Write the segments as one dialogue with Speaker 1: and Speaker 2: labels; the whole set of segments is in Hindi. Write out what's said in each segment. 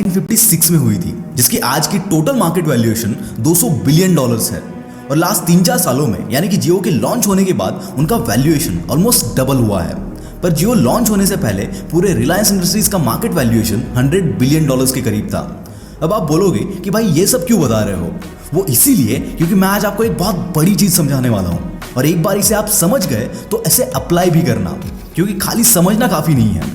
Speaker 1: 1956 में हुई थी, जिसकी आज की टोटल मार्केट वैल्यूएशन $200 बिलियन है। और लास्ट 3-4 सालों में यानी कि जियो के लॉन्च होने के बाद उनका वैल्यूएशन ऑलमोस्ट डबल हुआ है। पर जियो लॉन्च होने से पहले पूरे रिलायंस इंडस्ट्रीज का मार्केट वैल्यूएशन $100 बिलियन के करीब था। अब आप बोलोगे कि भाई ये सब क्यों बता रहे हो? वो इसीलिए क्योंकि मैं आज आपको एक बहुत बड़ी चीज समझाने वाला हूँ, और एक बार इसे आप समझ गए तो ऐसे अप्लाई भी करना, क्योंकि खाली समझना काफी नहीं है।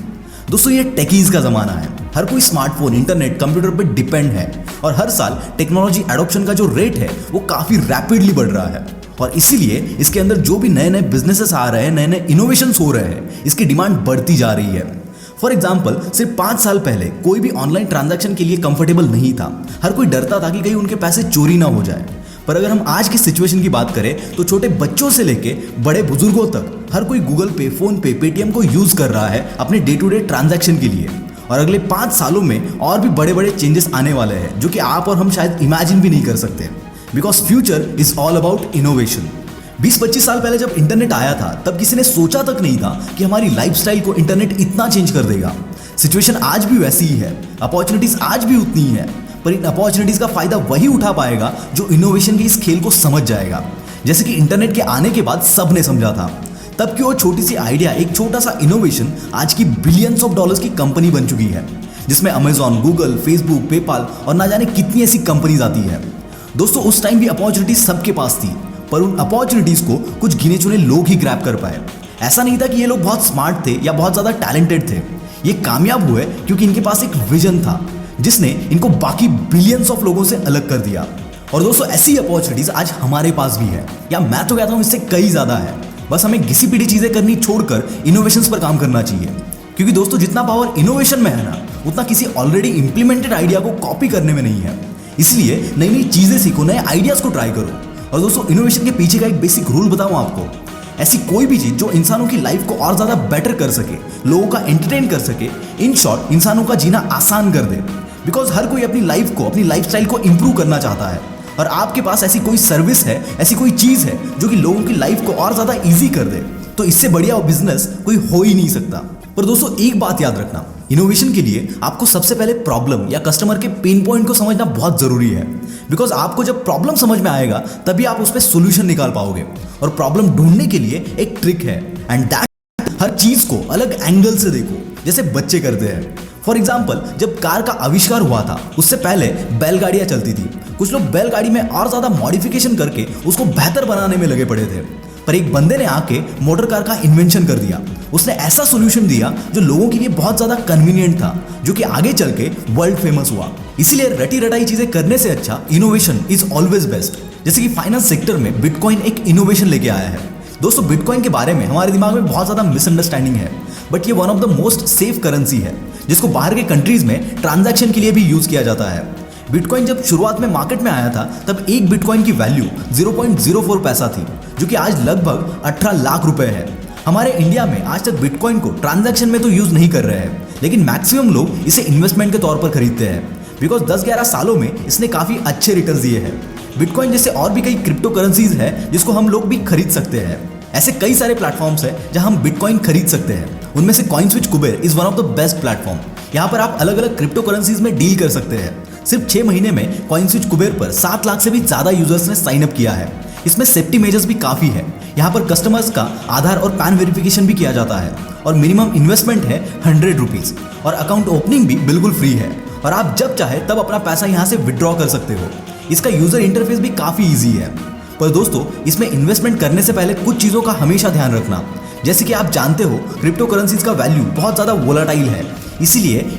Speaker 1: दोस्तों, ये टेकीज का जमाना है। हर कोई स्मार्टफोन, इंटरनेट, कंप्यूटर पे डिपेंड है, और हर साल टेक्नोलॉजी एडॉप्शन का जो रेट है वो काफी रैपिडली बढ़ रहा है। और इसीलिए इसके अंदर जो भी नए नए बिजनेसेस आ रहे हैं, नए नए इनोवेशंस हो रहे हैं, इसकी डिमांड बढ़ती जा रही है। फॉर एग्जाम्पल, सिर्फ 5 साल पहले कोई भी ऑनलाइन ट्रांजैक्शन के लिए कंफर्टेबल नहीं था। हर कोई डरता था कि कहीं उनके पैसे चोरी ना हो जाए। पर अगर हम आज की सिचुएशन की बात करें तो छोटे बच्चों से लेके बड़े बुजुर्गों तक हर कोई गूगल पे, फोन पे, पेटीएम को यूज कर रहा है अपने डे टू डे ट्रांजैक्शन के लिए। और अगले 5 सालों में और भी बड़े बड़े चेंजेस आने वाले हैं, जो कि आप और हम शायद इमेजिन भी नहीं कर सकते। Because future is all about innovation. 20-25 साल पहले जब इंटरनेट आया था, तब किसी ने सोचा तक नहीं था कि हमारी लाइफस्टाइल को इंटरनेट इतना चेंज कर देगा। सिचुएशन आज भी वैसी ही है, अपॉर्चुनिटीज आज भी उतनी ही है, पर इन अपॉर्चुनिटीज का फायदा वही उठा पाएगा जो इनोवेशन के इस खेल को समझ जाएगा। जैसे कि इंटरनेट के आने के बाद सबने समझा था, तब की वो छोटी सी आइडिया, एक छोटा सा इनोवेशन आज की बिलियंस ऑफ डॉलर्स की कंपनी बन चुकी है, जिसमें अमेजॉन, गूगल, फेसबुक, पेपाल और ना जाने कितनी ऐसी कंपनीज आती है। दोस्तों, उस टाइम भी अपॉर्चुनिटीज सबके पास थी, पर उन अपॉर्चुनिटीज को कुछ गिने चुने लोग ही ग्रैब कर पाए। ऐसा नहीं था कि ये लोग बहुत स्मार्ट थे या बहुत ज्यादा टैलेंटेड थे। ये कामयाब हुए क्योंकि इनके पास एक विजन था, जिसने इनको बाकी बिलियंस ऑफ लोगों से अलग कर दिया। और दोस्तों, ऐसी अपॉर्चुनिटीज आज हमारे पास भी है, या मैं तो कहता हूं इससे कई ज्यादा है। बस हमें घिसी पिटी चीजें करनी छोड़कर इनोवेशंस पर काम करना चाहिए। क्योंकि दोस्तों, जितना पावर इनोवेशन में है ना, उतना किसी ऑलरेडी इंप्लीमेंटेड आइडिया को कॉपी करने में नहीं है। इसलिए नई नई चीजें सीखो, नए आइडियाज को ट्राई करो। और दोस्तों, इनोवेशन के पीछे का एक बेसिक रूल बताऊं आपको, ऐसी कोई भी चीज जो इंसानों की लाइफ को और ज्यादा बेटर कर सके, लोगों का एंटरटेन कर सके, इन शॉर्ट इंसानों का जीना आसान कर दे। बिकॉज हर कोई अपनी लाइफ को, अपनी लाइफस्टाइल को इंप्रूव करना चाहता है, और आपके पास ऐसी कोई सर्विस है, ऐसी कोई चीज है जो कि लोगों की लाइफ को और ज्यादा इजी कर दे, तो इससे बढ़िया बिजनेस कोई हो ही नहीं सकता। पर दोस्तों, एक बात याद रखना, इनोवेशन के लिए आपको सबसे पहले प्रॉब्लम या कस्टमर के पेन पॉइंट को समझना बहुत जरूरी है। बिकॉज आपको जब प्रॉब्लम समझ में आएगा, तभी आप उस पर सोल्यूशन निकाल पाओगे। और प्रॉब्लम ढूंढने के लिए एक ट्रिक है, एंड दैट हर चीज को अलग एंगल से देखो, जैसे बच्चे करते हैं। फॉर एग्जाम्पल, जब कार का आविष्कार हुआ था, उससे पहले बैलगाड़ियां चलती थी। कुछ लोग बैलगाड़ी में और ज्यादा मॉडिफिकेशन करके उसको बेहतर बनाने में लगे पड़े थे। पर एक बंदे ने आके मोटर कार का इन्वेंशन कर दिया। उसने ऐसा सोल्यूशन दिया जो लोगों के लिए बहुत ज्यादा कन्वीनियंट था, जो कि आगे चल के वर्ल्ड फेमस हुआ। इसीलिए रटी रटाई चीजें करने से अच्छा इनोवेशन इज ऑलवेज बेस्ट। जैसे कि फाइनेंस सेक्टर में बिटकॉइन एक इनोवेशन लेके आया है। दोस्तों, बिटकॉइन के बारे में हमारे दिमाग में बहुत ज्यादा मिसअंडरस्टैंडिंग है, बट ये one of the most safe currency है, जिसको बाहर के कंट्रीज में ट्रांजैक्शन के लिए भी यूज किया जाता है। बिटकॉइन जब शुरुआत में मार्केट में आया था, तब एक बिटकॉइन की वैल्यू 0.04 पैसा थी, जो कि आज लगभग 18 लाख रुपए है। हमारे इंडिया में आज तक बिटकॉइन को ट्रांजैक्शन में तो यूज नहीं कर रहे हैं, लेकिन मैक्सिमम लोग इसे इन्वेस्टमेंट के तौर पर खरीदते हैं। बिकॉज 10-11 सालों में इसने काफी अच्छे रिटर्न दिए हैं। बिटकॉइन जैसे और भी कई क्रिप्टो करेंसीज है जिसको हम लोग भी खरीद सकते हैं। ऐसे कई सारे प्लेटफॉर्म्स है जहां हम बिटकॉइन खरीद सकते हैं। उनमें से CoinSwitch Kuber is one of the best platform. यहाँ पर आप अलग अलग क्रिप्टो करेंसीज में डील कर सकते हैं। सिर्फ 6 महीने में कॉइनस्विच कुबेर पर 7 लाख से भी ज्यादा यूजर्स ने साइन अप किया है। इसमें सेफ्टी मेजर्स भी काफी है। यहाँ पर कस्टमर्स का आधार और पैन वेरिफिकेशन भी किया जाता है, और मिनिमम इन्वेस्टमेंट है 100 रुपीज, और अकाउंट ओपनिंग भी बिल्कुल फ्री है, और आप जब चाहे तब अपना पैसा यहाँ से विड्रॉ कर सकते हो। इसका यूजर इंटरफेस भी काफी ईजी है। पर दोस्तों, इसमें इन्वेस्टमेंट करने से पहले कुछ चीजों का हमेशा ध्यान रखना। जैसे कि आप जानते हो, क्रिप्टो करेंसीज का वैल्यू बहुत ज्यादा वोलाटाइल है, इसीलिए